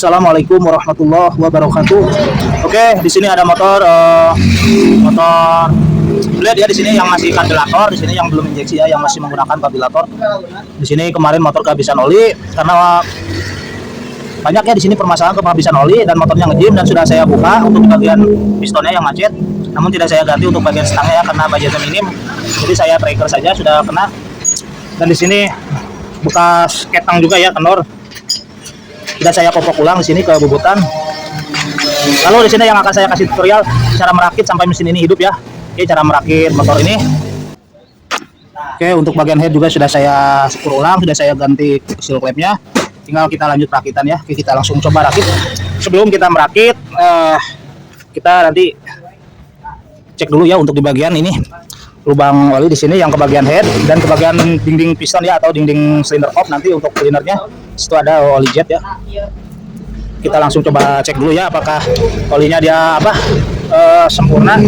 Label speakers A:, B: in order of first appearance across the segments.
A: Assalamualaikum warahmatullahi wabarakatuh. Oke, di sini ada motor lihat ya, di sini yang masih karburator, di sini yang belum injeksi ya, yang masih menggunakan karburator. Di sini kemarin motor kehabisan oli karena banyak ya di sini permasalahan kehabisan oli dan motornya ngejim, dan sudah saya buka untuk bagian pistonnya yang macet. Namun tidak saya ganti untuk bagian stangnya ya karena budgetnya minim. Jadi saya tracker saja sudah kena. Dan di sini bekas ketang juga ya, kendor. Sudah saya popok ulang di sini ke bubutan. Lalu di sini yang akan saya kasih tutorial cara merakit sampai mesin ini hidup ya. Oke, cara merakit motor ini. Oke, untuk bagian head juga sudah saya syukur ulang, sudah saya ganti seal clamp-nya. Tinggal kita lanjut perakitan ya. Oke, kita langsung coba rakit. Sebelum kita merakit, kita nanti cek dulu ya untuk di bagian ini lubang oli di sini yang ke bagian head dan ke bagian dinding piston ya, atau dinding silinder kop nanti untuk cleanernya. Situ ada oli jet ya. Kita langsung coba cek dulu ya apakah olinya dia sempurna.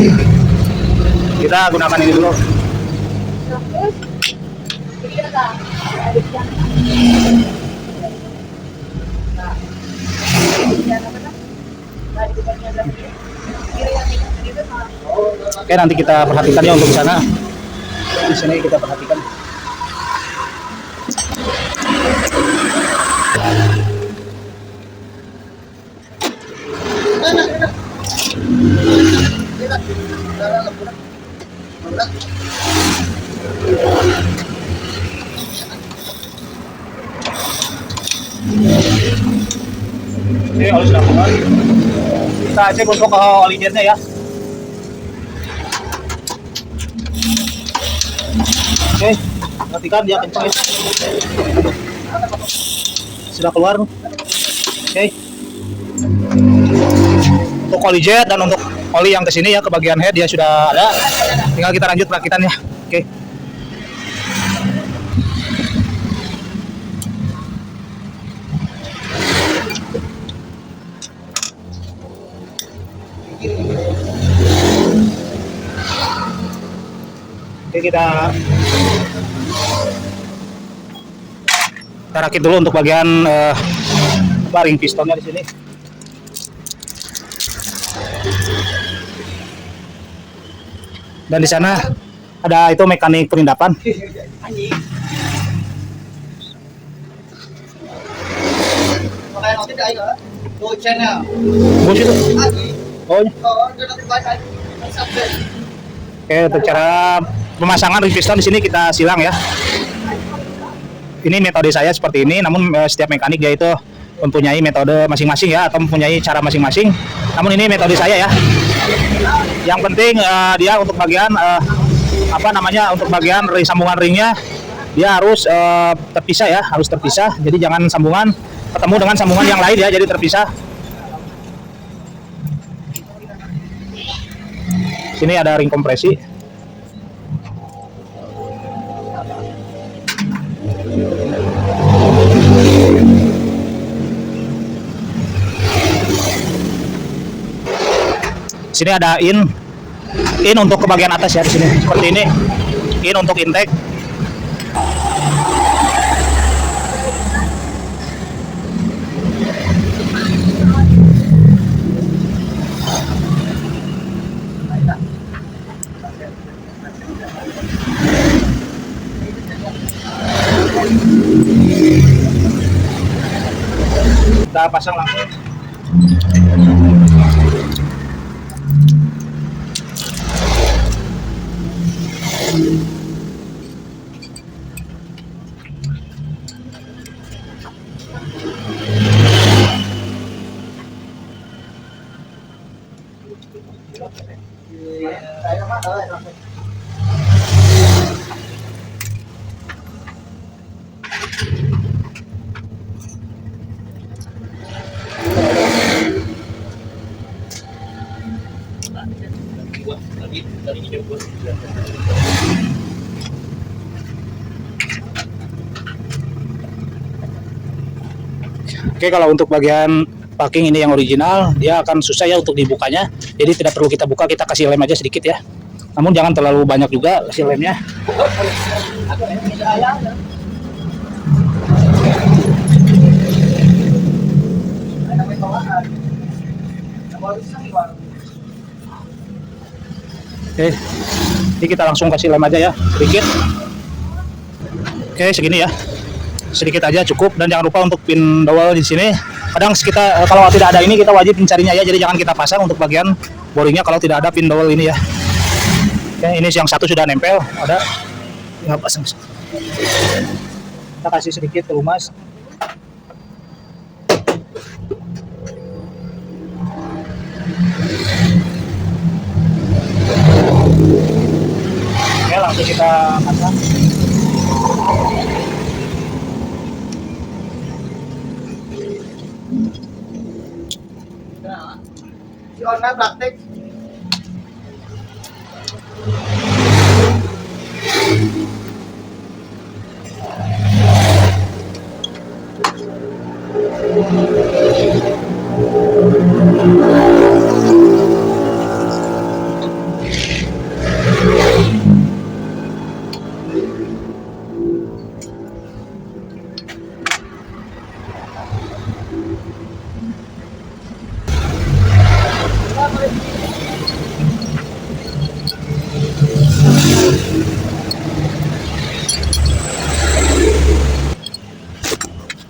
A: Kita gunakan ini dulu. Oke, nanti kita perhatikan ya untuk di sana. Di sini kita perhatikan. Oke, oli sudah keluar. Kita cek untuk oli jetnya ya. Oke, perhatikan dia kencang ya. Sudah keluar. Oke. Untuk oli jet dan untuk oli yang kesini ya ke bagian head dia sudah ada. Tinggal kita lanjut perakitannya. Oke. Oke, kita rakit dulu untuk bagian ring pistonnya di sini. Dan di sana ada itu mekanik perindapan. Oke, untuk cara pemasangan ring piston di sini kita silang ya. Ini metode saya seperti ini, namun setiap mekanik dia itu mempunyai metode masing-masing ya, atau mempunyai cara masing-masing. Namun ini metode saya ya. Yang penting dia untuk bagian untuk bagian sambungan ringnya dia harus terpisah ya, harus terpisah. Jadi jangan sambungan ketemu dengan sambungan yang lain ya, jadi terpisah. Sini ada ring kompresi. Sini ada in untuk ke bagian atas ya, di sini seperti ini. In untuk intake. Kita pasang langsung. Oke, kalau untuk bagian packing ini yang original, dia akan susah ya untuk dibukanya. Jadi tidak perlu kita buka, kita kasih lem aja sedikit ya. Namun jangan terlalu banyak juga kasih lemnya. Oke, jadi kita langsung kasih lem aja ya, sedikit. Oke, segini ya, sedikit aja cukup. Dan jangan lupa untuk pin dowel di sini. Kadang kita kalau tidak ada ini kita wajib mencarinya ya, jadi jangan kita pasang untuk bagian boringnya kalau tidak ada pin dowel ini ya. Oke, ini yang satu sudah nempel, ada. Tinggal pasang. Kita kasih sedikit pelumas. Oke, langsung kita pasang.
B: Si Ona praktek.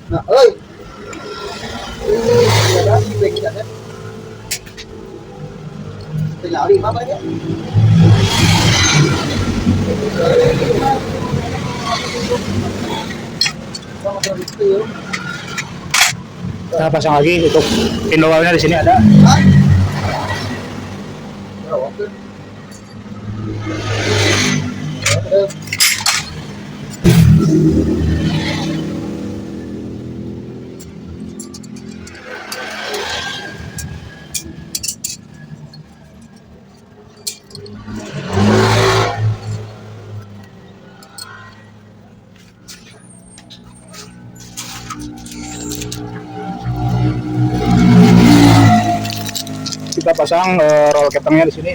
B: Nah, ơi. Đó, bình dẫn đấy. Từ nhỏ đi bác ấy.
A: Kita pasang lagi untuk pin dowelnya di sini ada. Kita pasang roll ketengnya di sini.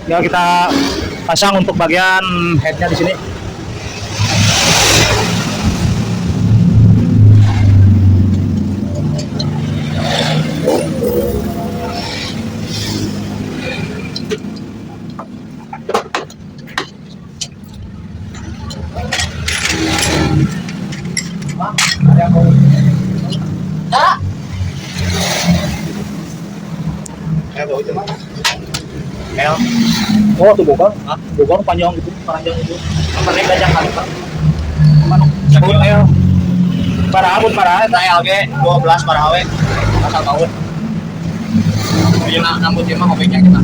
A: Ya, kita pasang untuk bagian headnya di sini. Oh, tuh bogor, bogor panjang gitu, itu. Apa nih gajah kali? Mana? Sebut el. Para abun para LG 12 para awe. Asal tahun. Ini rambut mah ngobeknya kita.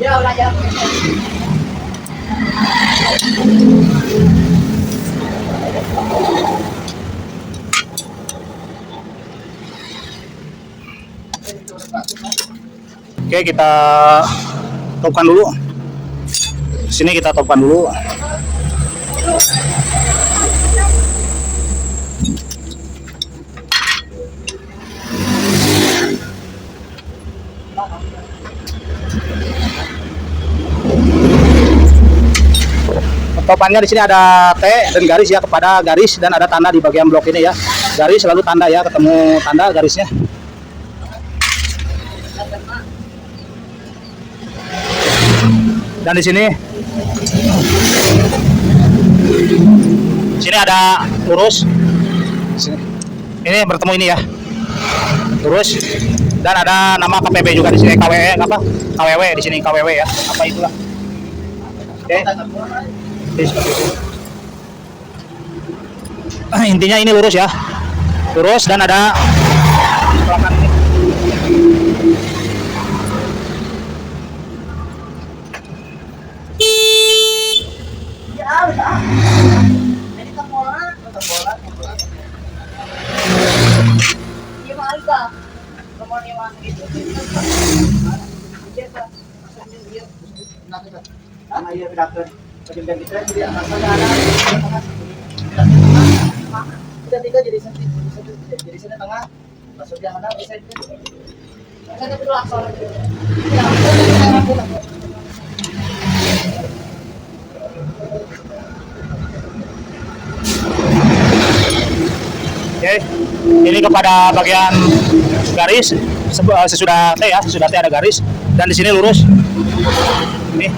B: Ya udah ya.
A: Oke, kita topkan dulu. Di sini kita topkan dulu. Topannya di sini ada T dan garis ya, kepada garis, dan ada tanda di bagian blok ini ya. Garis selalu tanda ya, ketemu tanda garisnya. Dan di sini ada lurus. Ini bertemu ini ya. Lurus. Dan ada nama KPB juga di sini, KWW apa? KWW di sini, KWW ya. Apa itulah. Oke. Jadi seperti itu. Intinya ini lurus ya. Lurus dan ada belakang ini.
B: Jadi sana tengah, masuk yang mana bisa itu. Saya perlu langsung.
A: Oke, ini kepada bagian garis sesudah T ya, sesudah T ada garis, dan di sini lurus. Ini.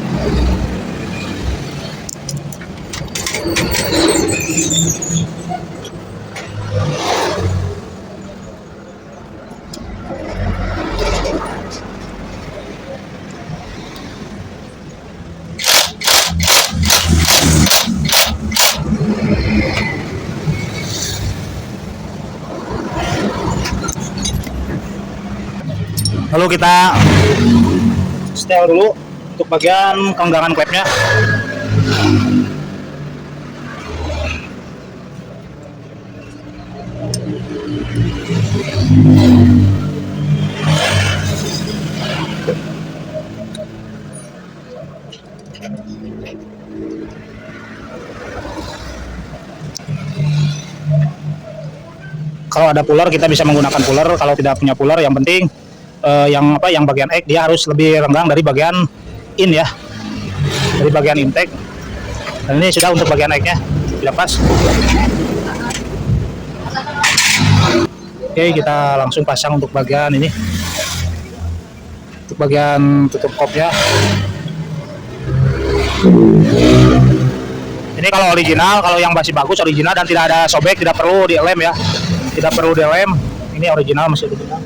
A: Lalu kita setel dulu untuk bagian kelenggangan klepnya. Kalau ada puller kita bisa menggunakan puller, kalau tidak punya puller yang penting yang bagian egg dia harus lebih renggang dari bagian in ya, dari bagian intake. Dan ini sudah untuk bagian egg-nya tidak pas. Oke, kita langsung pasang untuk bagian ini, untuk bagian tutup kopnya. Ini kalau original, kalau yang masih bagus original dan tidak ada sobek, tidak perlu dilem ya, tidak perlu dilem. Ini original, masih original.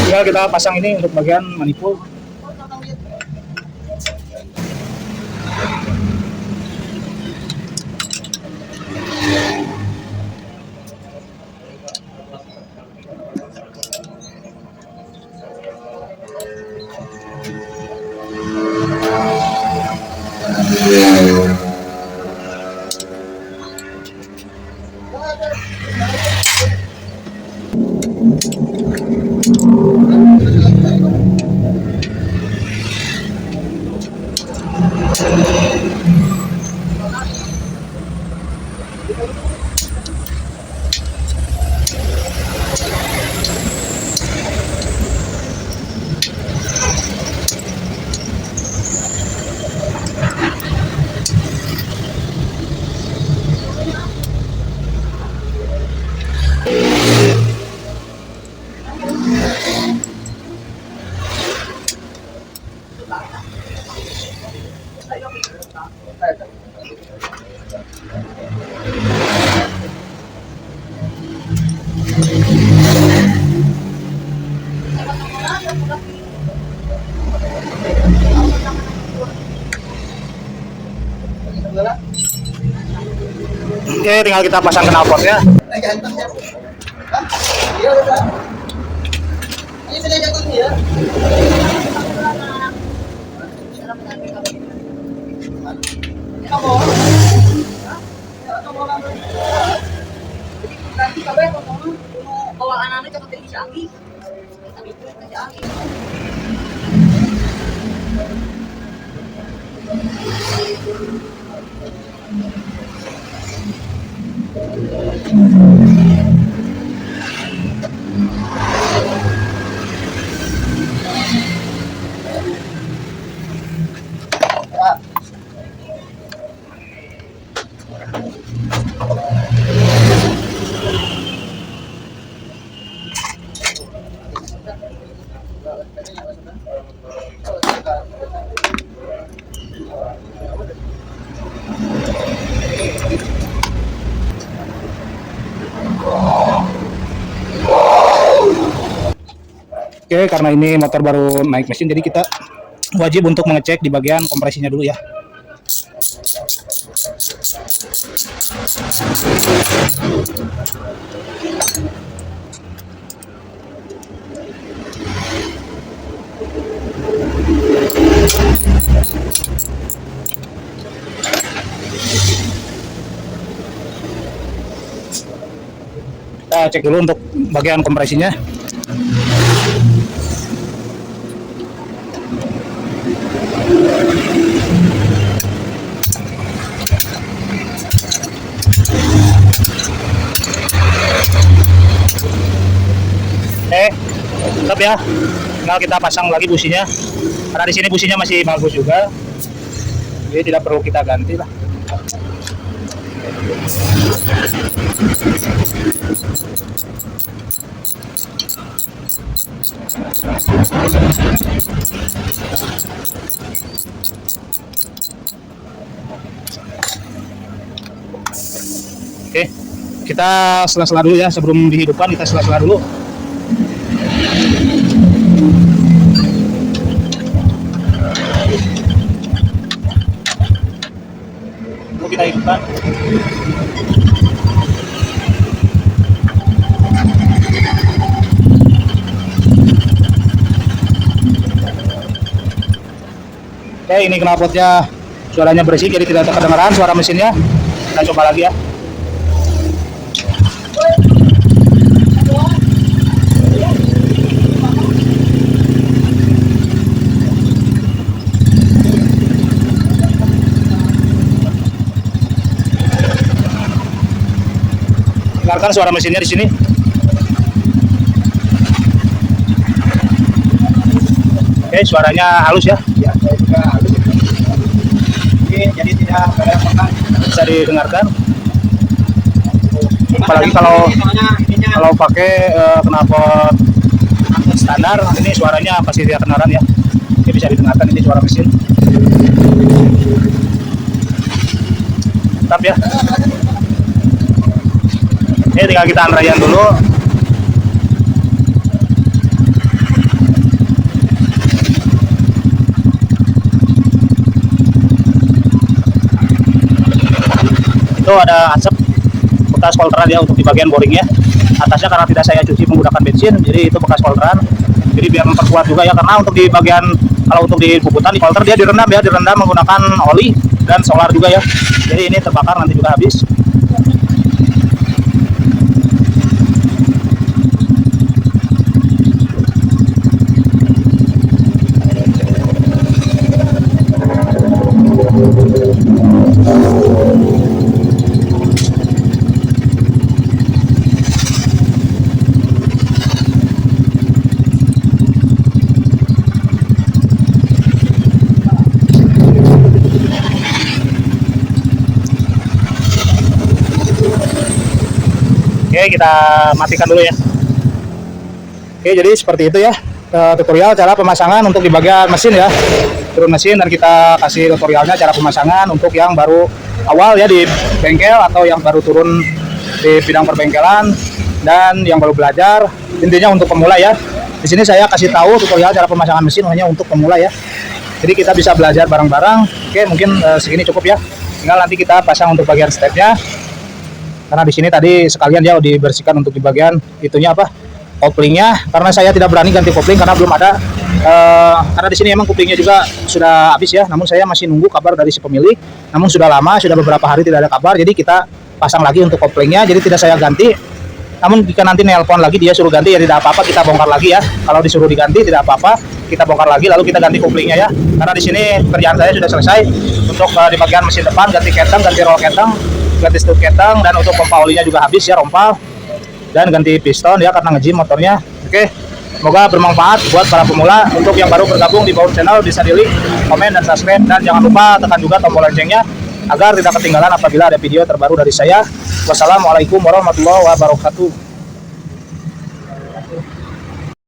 A: Tinggal kita pasang ini untuk bagian manifold.
B: sebelah.
A: Oke, tinggal kita pasang knalpotnya.
B: Ganteng ya. Hah? Iya udah. Ini sudah jatuh nih ya. Kamu. Nanti kamu bawa anak-anak cepat dari Ciangi. Tapi itu ke Ciangi.
A: Oke, karena ini motor baru naik mesin, jadi kita wajib untuk mengecek di bagian kompresinya dulu ya. Kita cek dulu untuk bagian kompresinya. Tetap ya, tinggal kita pasang lagi businya. Karena di sini businya masih bagus juga, jadi tidak perlu kita ganti lah. Oke, kita sela-sela dulu ya, sebelum dihidupkan kita sela-sela dulu. Kita hidupkan. Oke, ini knalpotnya suaranya berisik, jadi tidak kedengaran suara mesinnya. Kita coba lagi ya. Dengarkan suara mesinnya di sini. Oke, suaranya halus ya.
B: Ya, saya juga halus. Jadi tidak berantakan.
A: Bisa didengarkan. Apalagi kalau pakai knalpot standar, ini suaranya pasti tidak kedengaran ya. Ini bisa didengarkan, ini suara mesin. Tetap ya. Ini tinggal kita anrayan dulu. Itu ada asap bekas kolteran ya untuk di bagian boringnya. Atasnya karena tidak saya cuci menggunakan bensin, jadi itu bekas kolteran. Jadi biar memperkuat juga ya, karena untuk di bagian, kalau untuk di puputan di kolter dia direndam ya, direndam menggunakan oli dan solar juga ya. Jadi ini terbakar nanti juga habis. Oke, kita matikan dulu ya. Oke, jadi seperti itu ya tutorial cara pemasangan untuk di bagian mesin ya. Turun mesin, dan kita kasih tutorialnya cara pemasangan untuk yang baru awal ya di bengkel, atau yang baru turun di bidang perbengkelan, dan yang baru belajar. Intinya untuk pemula ya. Di sini saya kasih tahu tutorial cara pemasangan mesin hanya untuk pemula ya. Jadi kita bisa belajar bareng-bareng. Oke, mungkin segini cukup ya. Tinggal nanti kita pasang untuk bagian stepnya. Karena di sini tadi sekalian dia dibersihkan untuk di bagian itunya apa? Koplingnya. Karena saya tidak berani ganti kopling karena belum ada. Karena di sini emang koplingnya juga sudah habis ya. Namun saya masih nunggu kabar dari si pemilik. Namun sudah lama, sudah beberapa hari tidak ada kabar. Jadi kita pasang lagi untuk koplingnya. Jadi tidak saya ganti. Namun jika nanti nelpon lagi dia suruh ganti ya tidak apa-apa, kita bongkar lagi ya. Kalau disuruh diganti tidak apa-apa, kita bongkar lagi lalu kita ganti koplingnya ya. Karena di sini pekerjaan saya sudah selesai untuk di bagian mesin depan, ganti keteng, ganti roll keteng, ganti stud keteng, dan untuk pompa olinya juga habis ya, rompal, dan ganti piston ya karena nge-gym motornya. Oke, semoga bermanfaat buat para pemula. Untuk yang baru bergabung di Baur Channel bisa di like, komen, dan subscribe, dan jangan lupa tekan juga tombol loncengnya agar tidak ketinggalan apabila ada video terbaru dari saya. Wassalamualaikum warahmatullahi wabarakatuh.